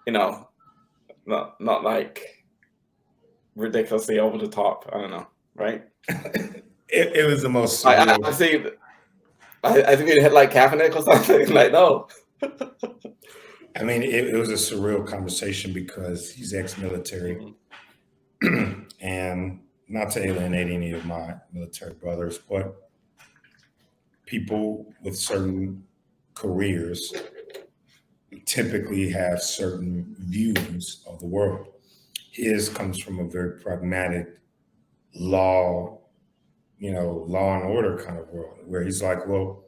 not like ridiculously over the top. I don't know, right? It was the most I surreal. see. I think it hit like Kaepernick or something. Like, no. I mean, it was a surreal conversation because he's ex-military, and not to alienate any of my military brothers, but people with certain careers typically have certain views of the world. His comes from a very pragmatic law, law and order kind of world where he's like, well,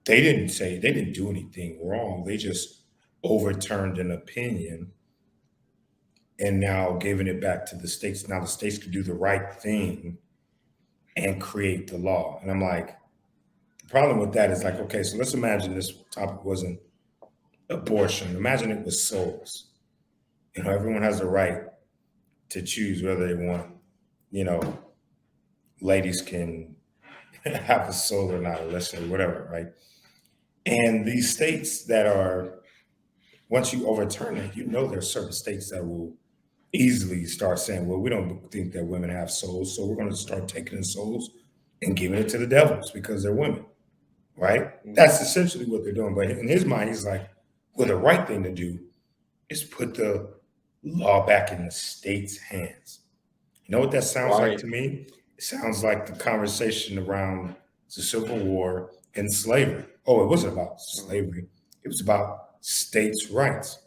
they didn't do anything wrong. They just overturned an opinion and now giving it back to the states. Now the states could do the right thing and create the law. And I'm like, the problem with that is like, okay, so let's imagine this topic wasn't abortion. Imagine it was souls. Everyone has the right to choose whether they want, you know, ladies can have a soul or not, or let's say whatever, right? And these states that are, once you overturn it, there are certain states that will easily start saying, well, we don't think that women have souls, so we're going to start taking the souls and giving it to the devils because they're women, right? That's essentially what they're doing. But in his mind, he's like, well, the right thing to do is put the law back in the state's hands. You know what that sounds like to me? It sounds like the conversation around the Civil War and slavery. Oh, it wasn't about slavery. It was about states' rights.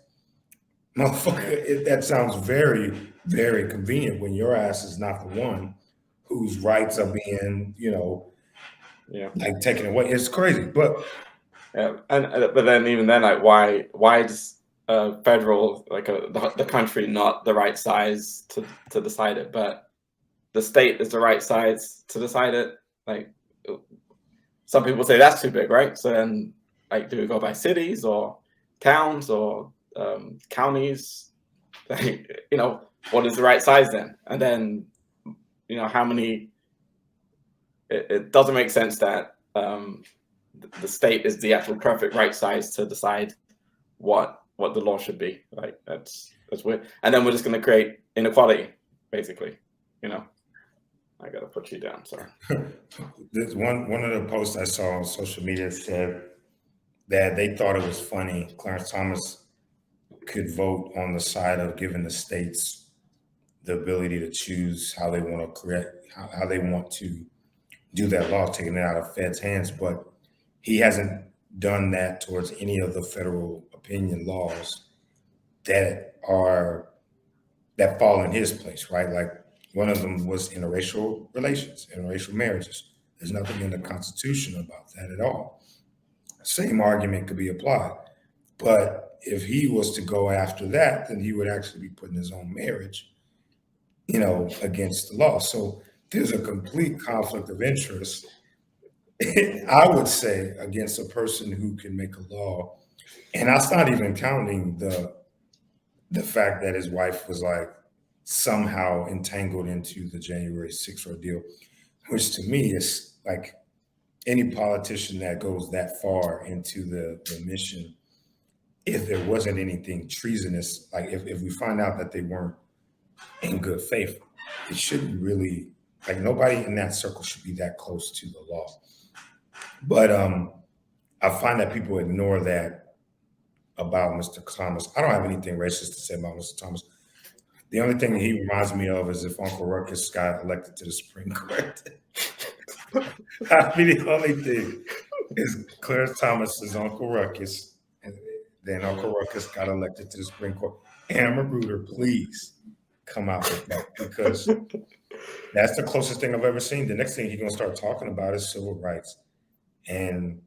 Motherfucker, that sounds very, very convenient when your ass is not the one whose rights are being, like taken away. It's crazy, but yeah, but then even then, like, why is federal the country not the right size to decide it, but the state is the right size to decide it? Like, some people say that's too big, right? So then, like, do we go by cities or towns or counties? Like, what is the right size then? And then, how many? It doesn't make sense that the state is the actual perfect right size to decide what the law should be. Like, that's weird. And then we're just going to create inequality, basically. I gotta put you down. Sorry. There's one of the posts I saw on social media said that they thought it was funny Clarence Thomas could vote on the side of giving the states the ability to choose how they want to how they want to do that law, taking it out of Fed's hands, but he hasn't done that towards any of the federal opinion laws that fall in his place, right? Like one of them was interracial relations, interracial marriages. There's nothing in the Constitution about that at all. Same argument could be applied. But if he was to go after that, then he would actually be putting his own marriage, against the law. So there's a complete conflict of interest, I would say, against a person who can make a law. And that's not even counting the fact that his wife was like somehow entangled into the January 6th ordeal, which to me is like any politician that goes that far into the mission, if there wasn't anything treasonous, like if we find out that they weren't in good faith, it shouldn't really, like, nobody in that circle should be that close to the law. But I find that people ignore that about Mr. Thomas. I don't have anything racist to say about Mr. Thomas. The only thing he reminds me of is if Uncle Ruckus got elected to the Supreme Court. I mean, the only thing is Clarence Thomas is Uncle Ruckus, and then Uncle Ruckus got elected to the Supreme Court. Amber Bruder, please come out with that, because that's the closest thing I've ever seen. The next thing he's gonna start talking about is civil rights, and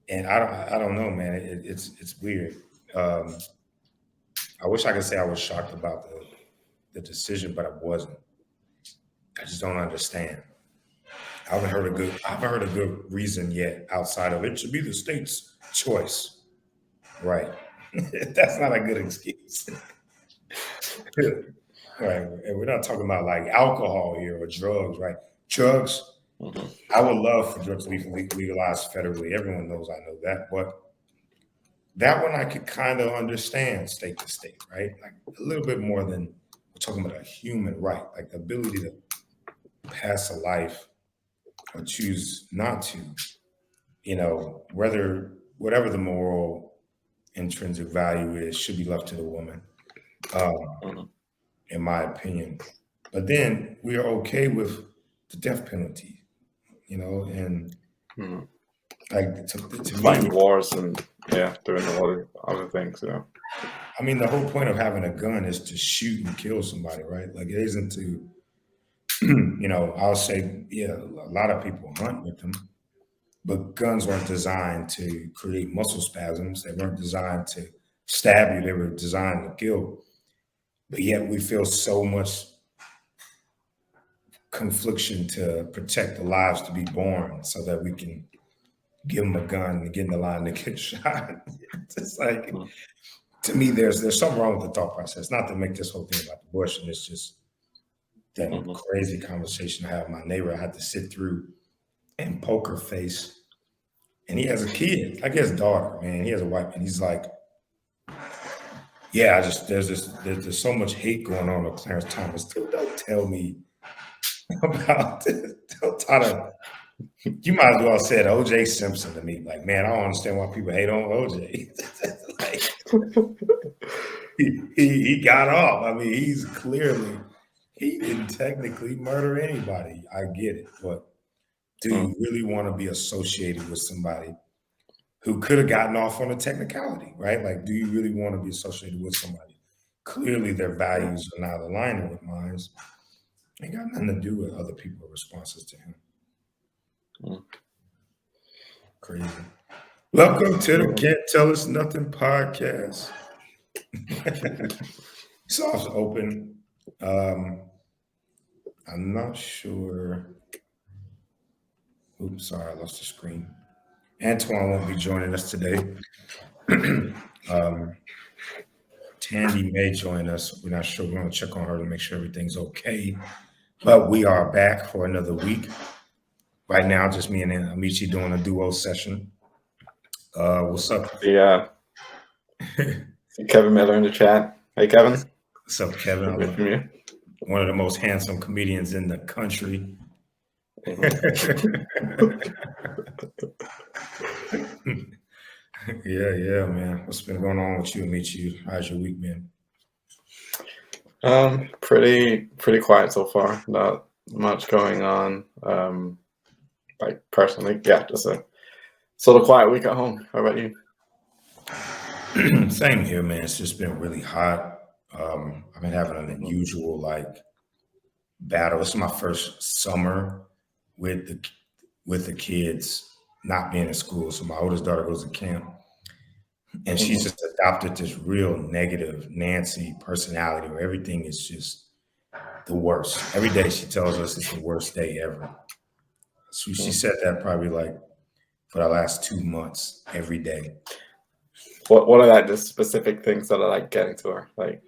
I don't know, man. It's weird. I wish I could say I was shocked about the decision, but I wasn't. I just don't understand. I haven't heard a good reason yet outside of it should be the state's choice. Right. That's not a good excuse. Right. And we're not talking about like alcohol here or drugs, right? Drugs. I would love for drugs to be legalized federally. Everyone knows I know that. But that one I could kind of understand state to state, right? Like a little bit more than we're talking about a human right, like the ability to pass a life or choose not to, whatever the moral intrinsic value is, should be left to the woman, Mhm. in my opinion. But then we are okay with the death penalty, and Mhm. like to me, Fighting wars and doing a lot of other things. I mean, the whole point of having a gun is to shoot and kill somebody, right? Like it isn't to, I'll say, yeah, a lot of people hunt with them, but guns weren't designed to create muscle spasms. They weren't designed to stab you. They were designed to kill. But yet we feel so much confliction to protect the lives to be born so that we can give them a gun and get in the line to get shot. It's like, Mhm. to me, there's something wrong with the thought process. Not to make this whole thing about the bush, and it's just that Mhm. crazy conversation I had with my neighbor. I had to sit through and poker face. And he has a kid, like his daughter, man. He has a wife, and he's like, "Yeah, I just there's so much hate going on with Clarence Thomas. Dude, don't tell me about this. Don't try to. You might as well have said O.J. Simpson to me. Like, man, I don't understand why people hate on O.J. Like, he got off. I mean, he didn't technically murder anybody. I get it, but do you really want to be associated with somebody who could have gotten off on a technicality, right? Like, do you really want to be associated with somebody? Clearly, their values are not aligning with mine. Ain't got nothing to do with other people's responses to him. Mhm. Crazy. Welcome to the Can't Tell Us Nothing podcast. Soft's open. I'm not sure. Oops, sorry, I lost the screen. Antoine won't be joining us today. Tandy may join us. We're not sure. We're going to check on her to make sure everything's okay. But we are back for another week. Right now, just me and Amici doing a duo session. What's up? Yeah. See Kevin Miller in the chat. Hey, Kevin. What's up, Kevin? Good from you. One of the most handsome comedians in the country. Yeah, man. What's been going on with you, Amici? How's your week been? Pretty quiet so far. Not much going on. Like personally, just a sort of quiet week at home. How about you? Same here, man. It's just been really hot. I've been having an unusual battle. This is my first summer with the kids not being in school. So my oldest daughter goes to camp, and she's just adopted this real negative Nancy personality where everything is just the worst. Every day she tells us it's the worst day ever. So she said that probably like for the last 2 months, every day. What are the specific things that are like getting to her? Like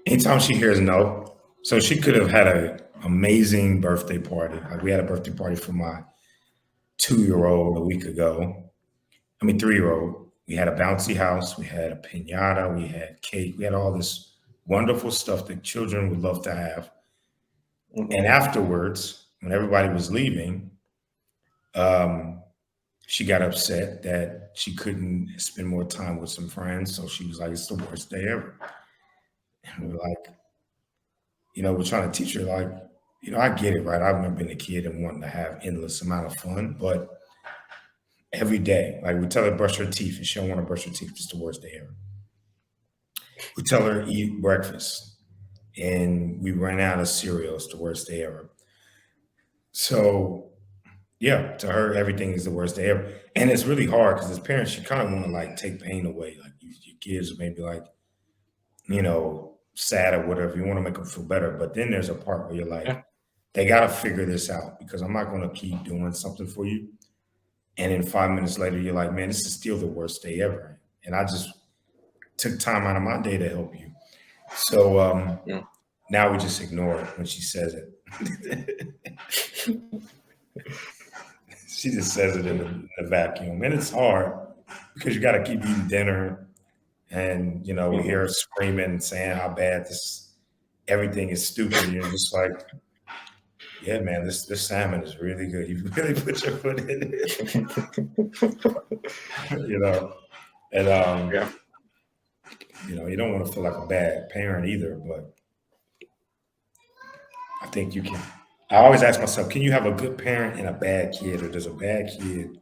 anytime she hears no, so she could have had an amazing birthday party. Like we had a birthday party for my 2-year-old a week ago. 3-year-old. We had a bouncy house, we had a piñata, we had cake, we had all this wonderful stuff that children would love to have. And afterwards, when everybody was leaving, she got upset that she couldn't spend more time with some friends. So she was like, it's the worst day ever. And we're like, we're trying to teach her, like, I get it, right? I remember being a kid and wanting to have endless amount of fun, but every day, like we tell her brush her teeth and she don't want to brush her teeth, it's the worst day ever. We tell her eat breakfast and we ran out of cereal, it's the worst day ever. So yeah, to her, everything is the worst day ever. And it's really hard because as parents, you kind of want to like take pain away. Like your kids are maybe like, sad or whatever. You want to make them feel better. But then there's a part where you're like, they got to figure this out because I'm not going to keep doing something for you. And then 5 minutes later, you're like, man, this is still the worst day ever. And I just took time out of my day to help you. So now we just ignore it when she says it. She just says it in the vacuum. And it's hard because you got to keep eating dinner, and we hear her screaming, saying how bad everything is stupid. And you're just like, yeah, man, this salmon is really good. You really put your foot in it, and Yeah. you don't want to feel like a bad parent either, but I think you can. I always ask myself, can you have a good parent and a bad kid, or does a bad kid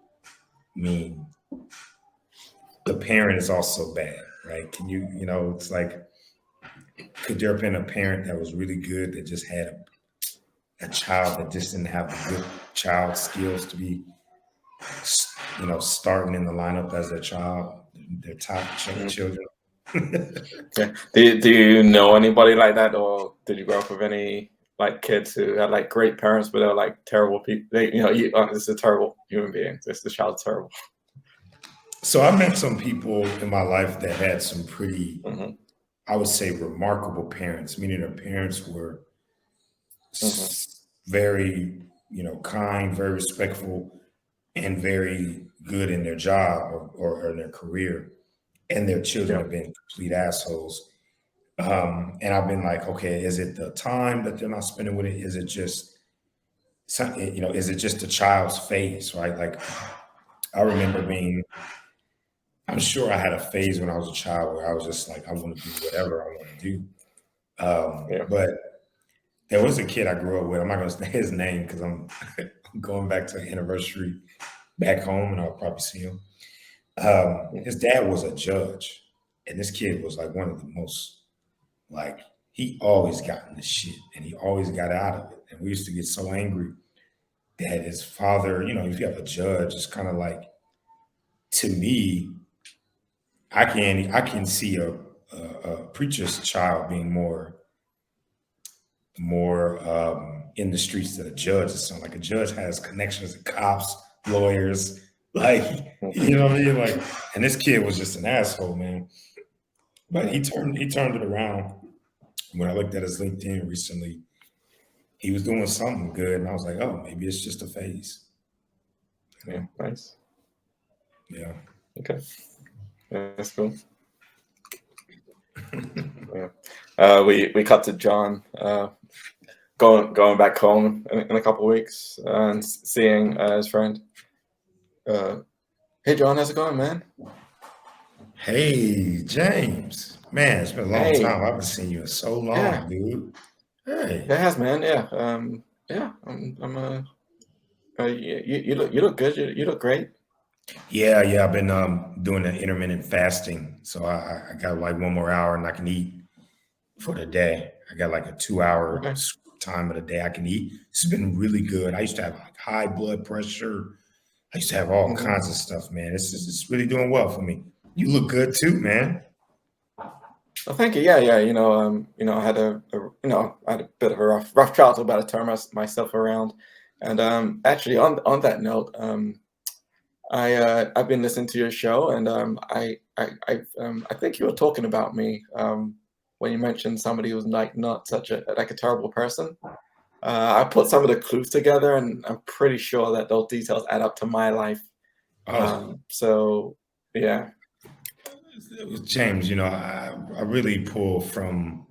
mean the parent is also bad, right? Can it's like, could there have been a parent that was really good that just had a child that just didn't have the good child skills to be, starting in the lineup as their child, their top children? Yeah. Do you know anybody like that, or did you grow up with any like kids who had like great parents, but they're like terrible people? This is a terrible human being. The child's terrible. So I met some people in my life that had some pretty, I would say, remarkable parents, meaning their parents were very, kind, very respectful, and very good in their job or in their career. And their children have been complete assholes. And I've been like, okay, is it the time that they're not spending with it? Is it just, is it just the child's phase, right? Like, I remember I'm sure I had a phase when I was a child where I was just like, I want to do whatever I want to do. But there was a kid I grew up with. I'm not going to say his name because I'm going back to an anniversary back home, and I'll probably see him. His dad was a judge, and this kid was like one of the most, like, he always got in the shit, and he always got out of it. And we used to get so angry that his father, if you have a judge, it's kind of like, to me, I can see a preacher's child being more in the streets than a judge. It's not like a judge has connections to cops, lawyers, like, you know what I mean? Like, and this kid was just an asshole, man. But he turned it around. When I looked at his LinkedIn recently, he was doing something good, and I was like, oh, maybe it's just a phase. Yeah, nice. Yeah. Okay. Yeah, that's cool. Yeah. We cut to John going back home in a couple of weeks and seeing his friend. Hey, John, how's it going, man? Hey, James. Man, it's been a long time. I haven't seen you in so long, dude. Hey. It has, man. Yeah. Yeah. You look good. You look great. Yeah. I've been doing the intermittent fasting, so I got like 1 more hour and I can eat for the day. I got like a 2-hour time of the day I can eat. It's been really good. I used to have like high blood pressure. I used to have all kinds of stuff, man. It's really doing well for me. You look good too, man. Well, thank you. Yeah. I had a bit of a rough childhood, about to turn myself around. And actually, on that note, I've been listening to your show, and I think you were talking about me when you mentioned somebody who's like not such a terrible person. I put some of the clues together, and I'm pretty sure that those details add up to my life. So yeah. James, I really pull from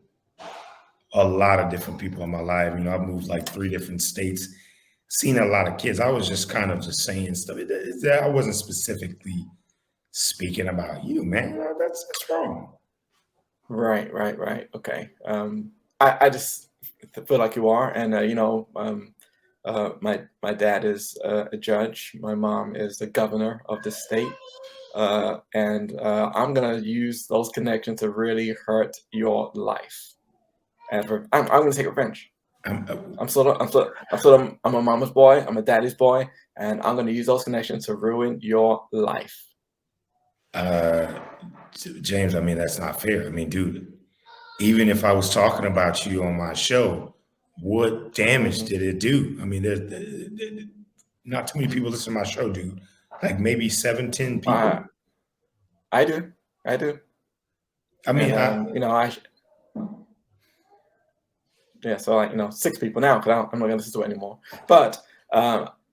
a lot of different people in my life. I've moved like 3 different states, seen a lot of kids. I was just kind of just saying stuff. I wasn't specifically speaking about you, man. That's wrong. Right. Okay. I just feel like you are, and my dad is a judge. My mom is the governor of the state. And I'm gonna use those connections to really hurt your life. And I'm gonna take revenge. I'm a mama's boy. I'm a daddy's boy, and I'm gonna use those connections to ruin your life. James, I mean, that's not fair. I mean, dude, even if I was talking about you on my show, what damage did it do? I mean, there's not too many people listen to my show, dude. Like maybe 7, 10 people. I do. I mean, so like 6 people now, because I'm not gonna listen to it anymore. But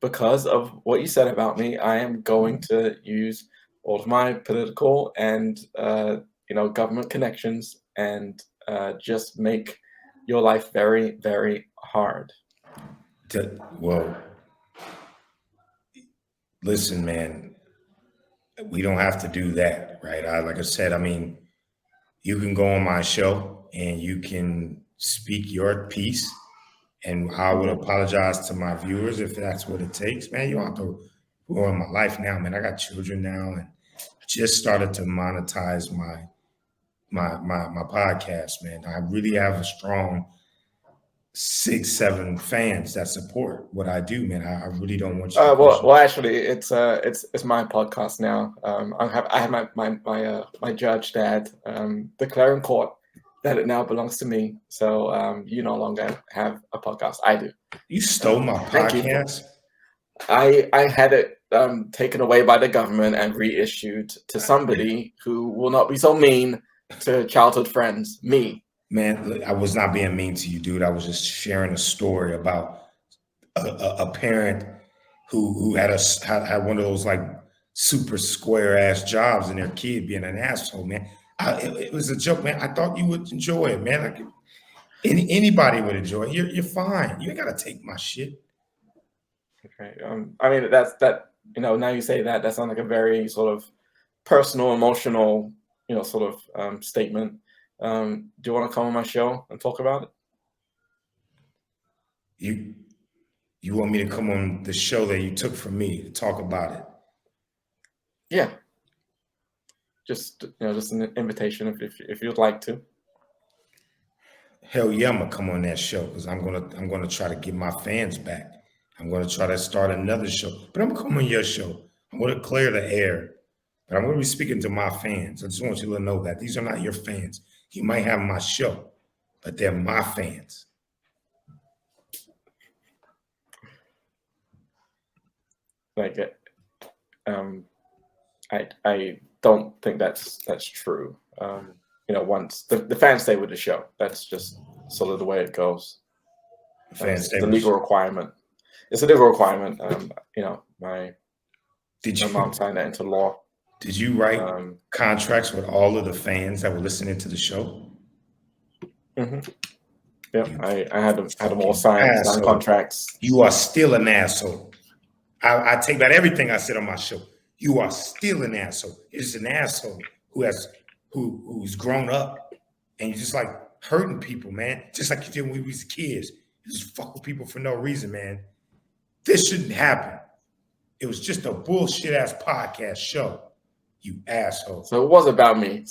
because of what you said about me, I am going to use all of my political and government connections, and just make your life very, very hard. Well, listen, man, we don't have to do that, right? Like I said, I mean, you can go on my show and you can speak your piece, and I would apologize to my viewers if that's what it takes, man. You don't have to ruin my life now, man. I got children now, and I just started to monetize my podcast, man. I really have a strong 6-7 fans that support what I do, man. I really don't want you to well, actually, it's my podcast now. I have my judge dad declare in court that it now belongs to me. So you no longer have a podcast. I do. You stole my podcast? I had it taken away by the government and reissued to somebody who will not be so mean to childhood friends. Me. Man, I was not being mean to you, dude. I was just sharing a story about a parent who had one of those like super square ass jobs, and their kid being an asshole, man. It was a joke, man. I thought you would enjoy it, man. Like anybody would enjoy it. You're fine. You ain't gotta take my shit. Okay. I mean, now you say that sounds like a very sort of personal, emotional, sort of statement. Do you want to come on my show and talk about it? You want me to come on the show that you took from me to talk about it? Yeah. Just an invitation if you'd like to. Hell yeah, I'm gonna come on that show because I'm gonna try to get my fans back. I'm gonna try to start another show, but I'm gonna come on your show. I'm gonna clear the air, but I'm gonna be speaking to my fans. I just want you to know that these are not your fans. You might have my show, but they're my fans. Like, I don't think that's true. Once the fans stay with the show, that's just sort of the way it goes. It's a legal requirement. It's a legal requirement. My mom signed that into law. Did you write contracts with all of the fans that were listening to the show? Mm-hmm. Yeah, I had them all sign contracts. You are still an asshole. I take back everything I said on my show. You are still an asshole. It's an asshole who's grown up, and you're just like hurting people, man. Just like you did when we was kids. You just fuck with people for no reason, man. This shouldn't happen. It was just a bullshit ass podcast show. You asshole. So it was about me.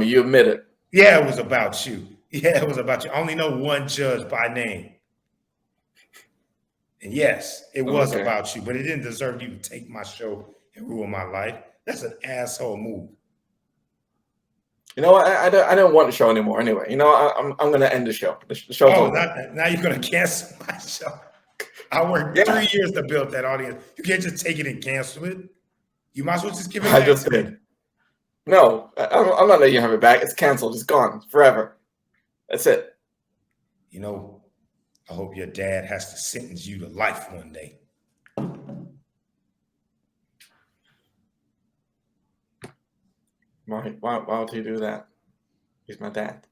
You admit it. Yeah, it was about you. Yeah, it was about you. I only know one judge by name. And yes, it was about you, but it didn't deserve you to take my show and ruin my life. That's an asshole move. You know what? I don't want the show anymore. Anyway, I'm going to end the show. The show's over. Now you're going to cancel my show. I worked 3 years to build that audience. You can't just take it and cancel it. You might as well just give it back. I just did. No, I'm not letting you have it back. It's canceled. It's gone forever. That's it. I hope your dad has to sentence you to life one day. Why would he do that? He's my dad.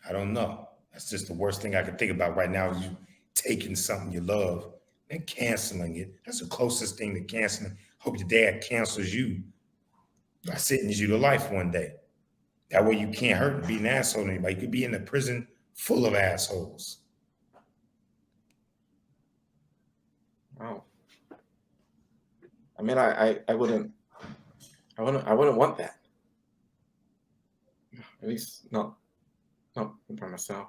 I don't know. That's just the worst thing I can think about right now is you taking something you love and canceling it. That's the closest thing to canceling. Hope your dad cancels you by sentencing you to life one day. That way you can't hurt and be an asshole to anybody. You could be in a prison full of assholes. Wow. I mean, I wouldn't want that. At least not by myself.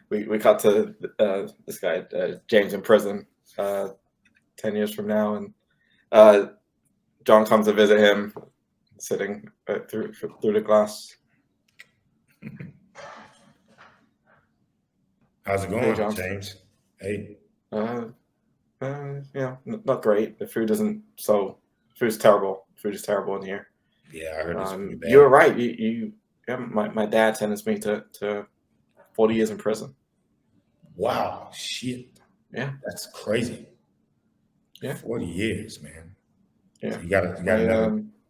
We cut to this guy James in prison 10 years from now, and John comes to visit him, sitting through the glass. How's it going, hey, James? Hey. Not great. The food isn't so. Food's terrible. Food is terrible in here. Yeah, I heard it's pretty bad. You were right. My dad sentenced me to 40 years in prison. Wow, shit. Yeah, that's crazy. Yeah, 40 years, man. Yeah, So you got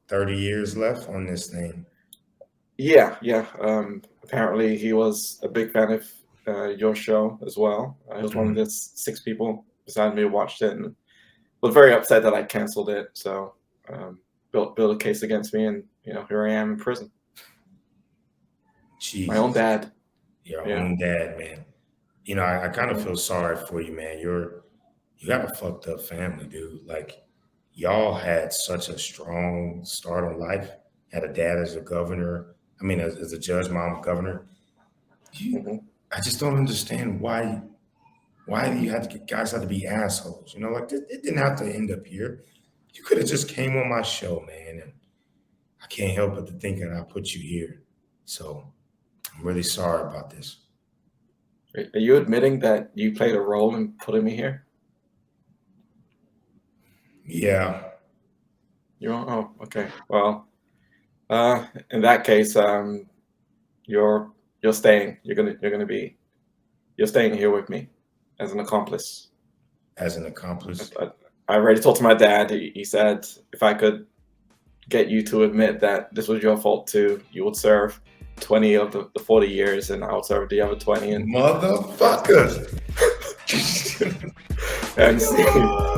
30 years left on this thing. Yeah. Apparently, he was a big fan of your show as well. He was one of the 6 people beside me who watched it and was very upset that I canceled it. So built a case against me, and here I am in prison. Jesus. My own dad. Your own dad, man. I kind of feel sorry for you, man. You got a fucked up family, dude. Like, y'all had such a strong start on life. Had a dad as a governor. I mean, as a judge, mom governor. I just don't understand why you guys had to be assholes. Like, it didn't have to end up here. You could have just came on my show, man. And I can't help but to think that I put you here. So I'm really sorry about this. Are you admitting that you played a role in putting me here? Yeah. Oh, okay. Well, in that case, you're staying. You're staying here with me as an accomplice. As an accomplice. I already talked to my dad. He said if I could get you to admit that this was your fault too, you would serve 20 of the 40 years, and I'll serve the other 20. And motherfuckers. and see.